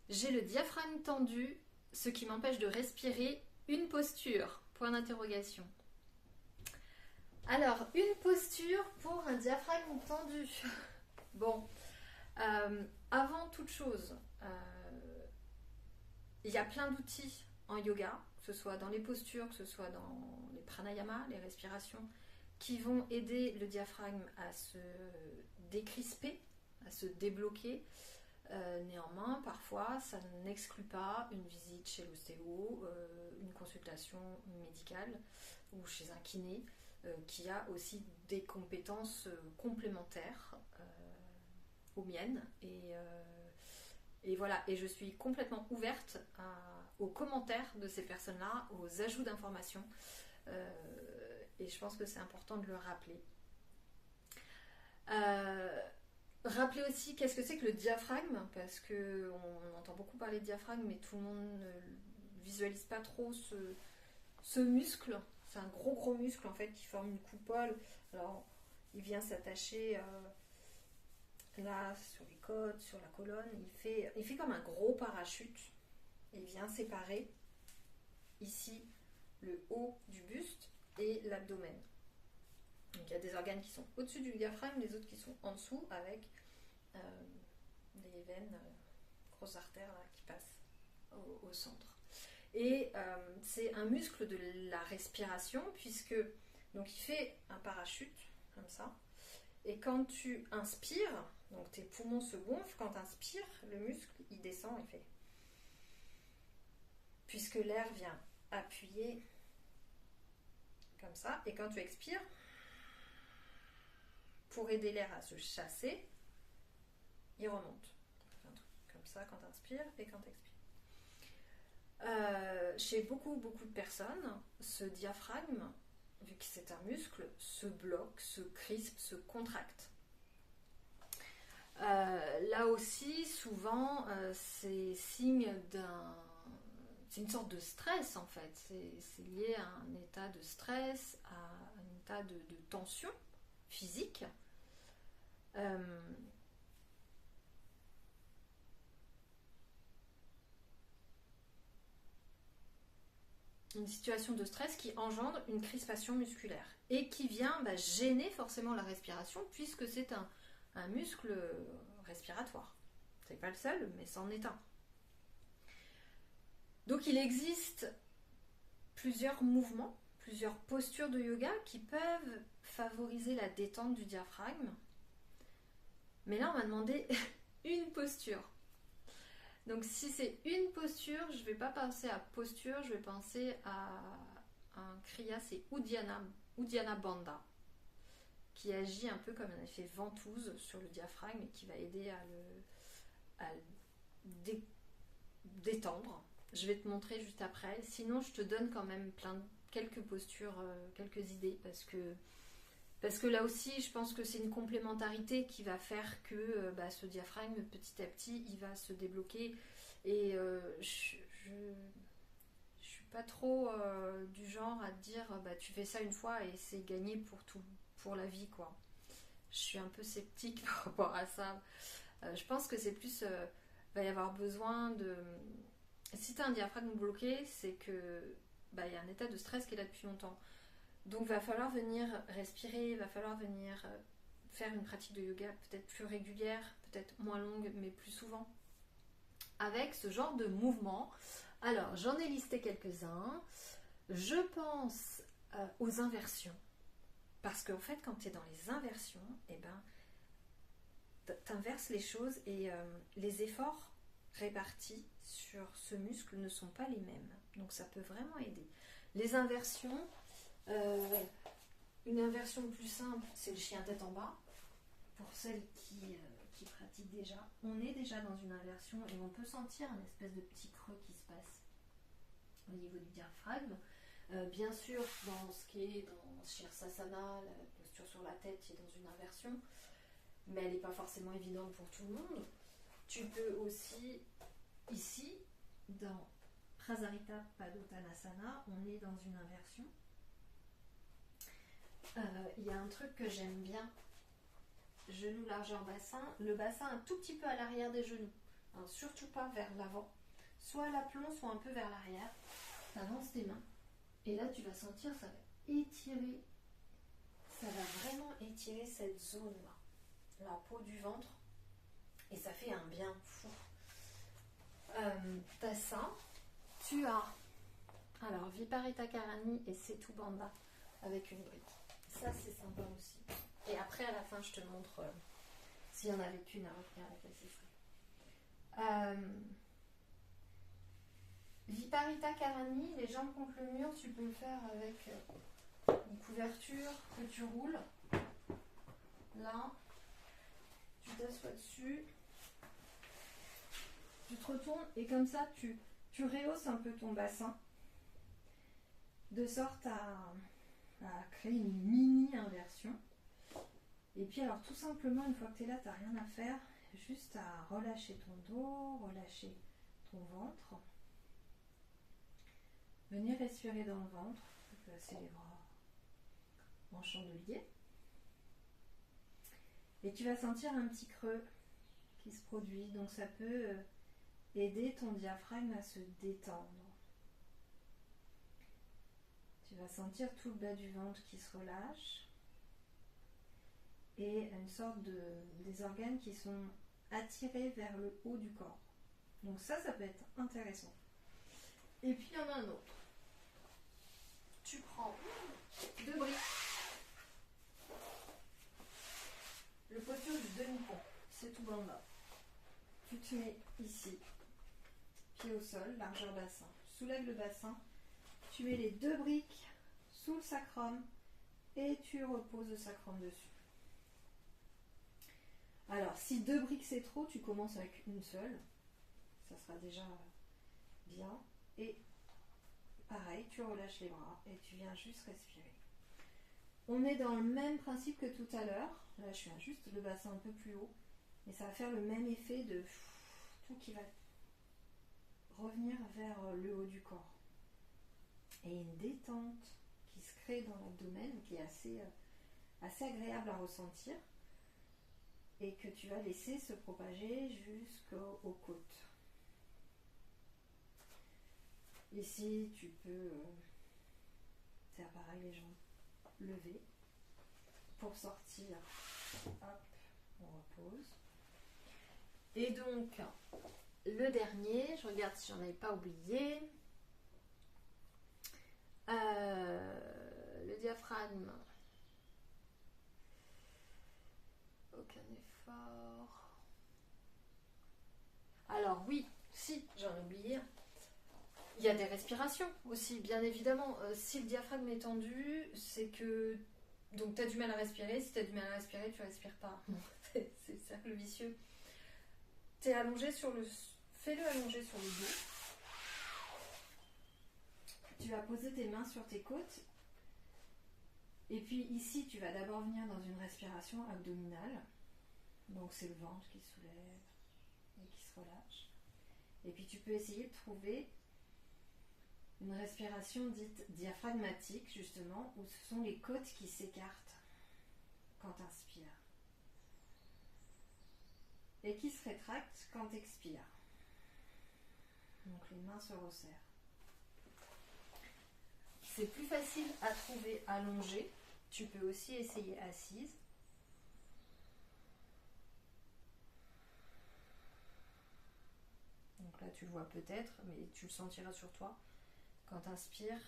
J'ai le diaphragme tendu, ce qui m'empêche de respirer. Une posture. Point d'interrogation. Alors, une posture pour un diaphragme tendu. Bon, avant toute chose, il y a plein d'outils en yoga, que ce soit dans les postures, que ce soit dans les pranayamas, les respirations, qui vont aider le diaphragme à se décrisper, à se débloquer. Néanmoins, parfois, ça n'exclut pas une visite chez l'ostéo, une consultation médicale ou chez un kiné qui a aussi des compétences complémentaires aux miennes. Et voilà, et je suis complètement ouverte aux commentaires de ces personnes-là, aux ajouts d'informations. Et je pense que c'est important de le rappeler. Rappeler aussi qu'est-ce que c'est que le diaphragme, parce qu'on entend beaucoup parler de diaphragme, mais tout le monde ne visualise pas trop ce muscle. C'est un gros muscle en fait qui forme une coupole. Alors il vient s'attacher là sur les côtes, sur la colonne. Il fait comme un gros parachute. Il vient séparer ici le haut du buste et l'abdomen. Donc il y a des organes qui sont au-dessus du diaphragme, les autres qui sont en dessous avec des veines, grosses artères là, qui passent au centre. Et c'est un muscle de la respiration puisque donc il fait un parachute comme ça. Et quand tu inspires, donc tes poumons se gonflent, quand tu inspires, le muscle il descend, il fait. Puisque l'air vient appuyer comme ça. Et quand tu expires, pour aider l'air à se chasser, il remonte. Un truc comme ça quand tu inspires et quand tu expires. Chez beaucoup de personnes, ce diaphragme, vu que c'est un muscle, se bloque, se crispe, se contracte. Là aussi, souvent, c'est signe d'un... C'est une sorte de stress en fait. C'est lié à un état de stress, à un état de tension physique. Une situation de stress qui engendre une crispation musculaire et qui vient gêner forcément la respiration puisque c'est un muscle respiratoire. C'est pas le seul, mais c'en est un. Donc il existe plusieurs mouvements, plusieurs postures de yoga qui peuvent favoriser la détente du diaphragme. Mais là, on m'a demandé une posture. Donc si c'est une posture, je ne vais pas penser à posture, je vais penser à un kriya, c'est Uddiyana Bandha, qui agit un peu comme un effet ventouse sur le diaphragme et qui va aider à le détendre. Je vais te montrer juste après. Sinon, je te donne quand même quelques postures, quelques idées, parce que là aussi, je pense que c'est une complémentarité qui va faire que ce diaphragme, petit à petit, il va se débloquer. Et je suis pas trop du genre à te dire tu fais ça une fois et c'est gagné pour la vie, quoi. Je suis un peu sceptique par rapport à ça. Je pense que c'est plus... va y avoir besoin de... Si tu as un diaphragme bloqué, c'est que y a un état de stress qui est là depuis longtemps. Donc il va falloir venir respirer, il va falloir venir faire une pratique de yoga peut-être plus régulière, peut-être moins longue, mais plus souvent. Avec ce genre de mouvement. Alors, j'en ai listé quelques-uns. Je pense aux inversions. Parce qu'en fait, quand tu es dans les inversions, t'inverses les choses et les efforts répartis sur ce muscle ne sont pas les mêmes. Donc ça peut vraiment aider. Les inversions, une inversion plus simple, c'est le chien tête en bas. Pour celles qui pratiquent déjà, on est déjà dans une inversion et on peut sentir un espèce de petit creux qui se passe au niveau du diaphragme. Bien sûr, dans ce qui est dans Shirsasana, la posture sur la tête qui est dans une inversion, mais elle n'est pas forcément évidente pour tout le monde. Tu peux aussi, ici, dans Prasarita Padottanasana, on est dans une inversion. Il y a un truc que j'aime bien, genou largeur bassin, le bassin un tout petit peu à l'arrière des genoux, hein, surtout pas vers l'avant, soit à l'aplomb, soit un peu vers l'arrière. Tu avances tes mains et là tu vas sentir, ça va étirer, ça va vraiment étirer cette zone-là, la peau du ventre, et ça fait un bien fou. T'as ça, tu as alors Viparita Karani et Setu Bandha avec une brique. Ça c'est sympa aussi. Et après à la fin je te montre s'il y en avait qu'une à retenir laquelle ce serait. Viparita Karani, les jambes contre le mur, tu peux le faire avec une couverture que tu roules. Là, tu t'assois dessus, tu te retournes et comme ça tu rehausses un peu ton bassin de sorte à créer une mini inversion. Et puis alors tout simplement, une fois que tu es là, tu n'as rien à faire, juste à relâcher ton dos, relâcher ton ventre. Venir respirer dans le ventre, tu peux passer les bras en chandelier. Et tu vas sentir un petit creux qui se produit, donc ça peut aider ton diaphragme à se détendre. Tu vas sentir tout le bas du ventre qui se relâche et une sorte des organes qui sont attirés vers le haut du corps. Donc ça peut être intéressant. Et puis il y en a un autre. Tu prends 2 briques. Le posture du demi-pont, c'est tout blanc là. Tu te mets ici, pied au sol, largeur bassin. Tu soulèves le bassin, tu mets les 2 briques sous le sacrum et tu reposes le sacrum dessus. Alors, si 2 briques c'est trop, tu commences avec une seule. Ça sera déjà bien. Et pareil, tu relâches les bras et tu viens juste respirer. On est dans le même principe que tout à l'heure. Là, je viens juste le bassin un peu plus haut. Et ça va faire le même effet de tout qui va revenir vers le haut du corps. Et une détente qui se crée dans l'abdomen, qui est assez agréable à ressentir. Et que tu vas laisser se propager jusqu'aux côtes. Ici, tu peux faire pareil les jambes levées. Pour sortir, hop, on repose. Et donc, le dernier, je regarde si j'en avais pas oublié. Le diaphragme. Aucun effort. Alors oui, si, j'en ai oublié. Il y a des respirations aussi, bien évidemment. Si le diaphragme est tendu, c'est que donc tu as du mal à respirer. Si tu as du mal à respirer, tu respires pas. C'est le cercle vicieux. Tu es allongé sur le... Fais-le allonger sur le dos. Tu vas poser tes mains sur tes côtes. Et puis ici, tu vas d'abord venir dans une respiration abdominale. Donc c'est le ventre qui soulève et qui se relâche. Et puis tu peux essayer de trouver une respiration dite diaphragmatique, justement, où ce sont les côtes qui s'écartent quand tu inspires. Et qui se rétractent quand tu expires. Donc les mains se resserrent. C'est plus facile à trouver allongé. Tu peux aussi essayer assise. Donc là tu le vois peut-être, mais tu le sentiras sur toi. Quand tu inspires,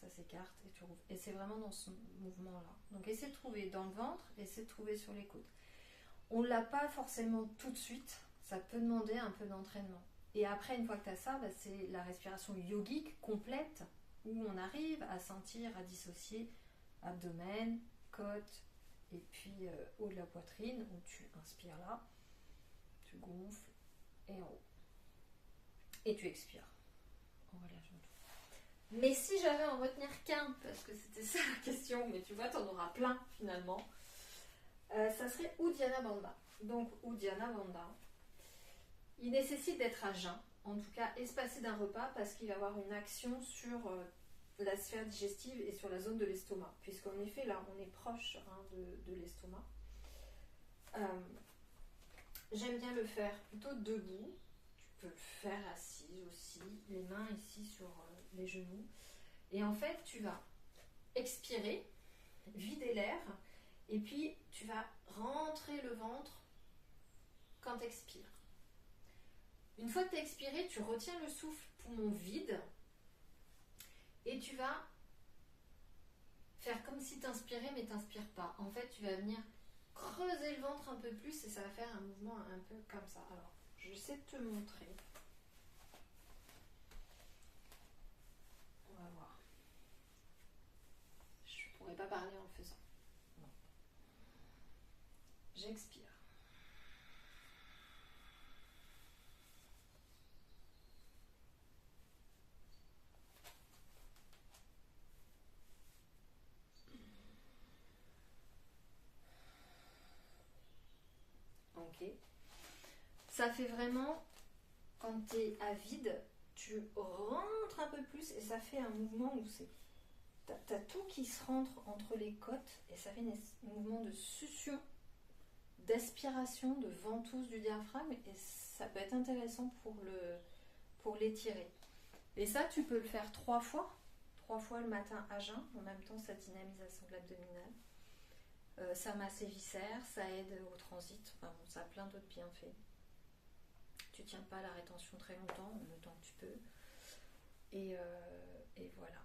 ça s'écarte et tu rouvres. Et c'est vraiment dans ce mouvement-là. Donc essaie de trouver dans le ventre, essaie de trouver sur les côtes. On ne l'a pas forcément tout de suite. Ça peut demander un peu d'entraînement. Et après, une fois que tu as ça, c'est la respiration yogique complète où on arrive à sentir, à dissocier abdomen, côte et puis haut de la poitrine où tu inspires là, tu gonfles et en haut. Et tu expires en relâchant tout. Mais si j'avais à en retenir qu'un, parce que c'était ça la question, mais tu vois, tu en auras plein finalement, ça serait Uddiyana Bandha. Donc Uddiyana Bandha, il nécessite d'être à jeun, en tout cas espacé d'un repas, parce qu'il va avoir une action sur la sphère digestive et sur la zone de l'estomac, puisqu'en effet là on est proche de l'estomac. J'aime bien le faire plutôt debout. faire assise aussi, les mains ici sur les genoux. Et en fait, tu vas expirer, vider l'air, et puis tu vas rentrer le ventre quand tu expires. Une fois que tu as expiré, tu retiens le souffle poumon vide et tu vas faire comme si tu inspirais mais tu n'inspires pas. En fait, tu vas venir creuser le ventre un peu plus et ça va faire un mouvement un peu comme ça. Alors, je vais essayer de te montrer. On va voir. Je ne pourrais pas parler en le faisant. Non. J'expire. Ok. Ça fait vraiment, quand tu es à vide, tu rentres un peu plus et ça fait un mouvement où c'est... T'as tout qui se rentre entre les côtes et ça fait un mouvement de succion, d'aspiration, de ventouse du diaphragme et ça peut être intéressant pour l'étirer. Et ça, tu peux le faire 3 fois le matin à jeun. En même temps, ça dynamise la sangle abdominale. Ça masse les viscères, ça aide au transit. Enfin, bon, ça a plein d'autres bienfaits. Tu tiens pas la rétention très longtemps, le temps que tu peux. Et voilà.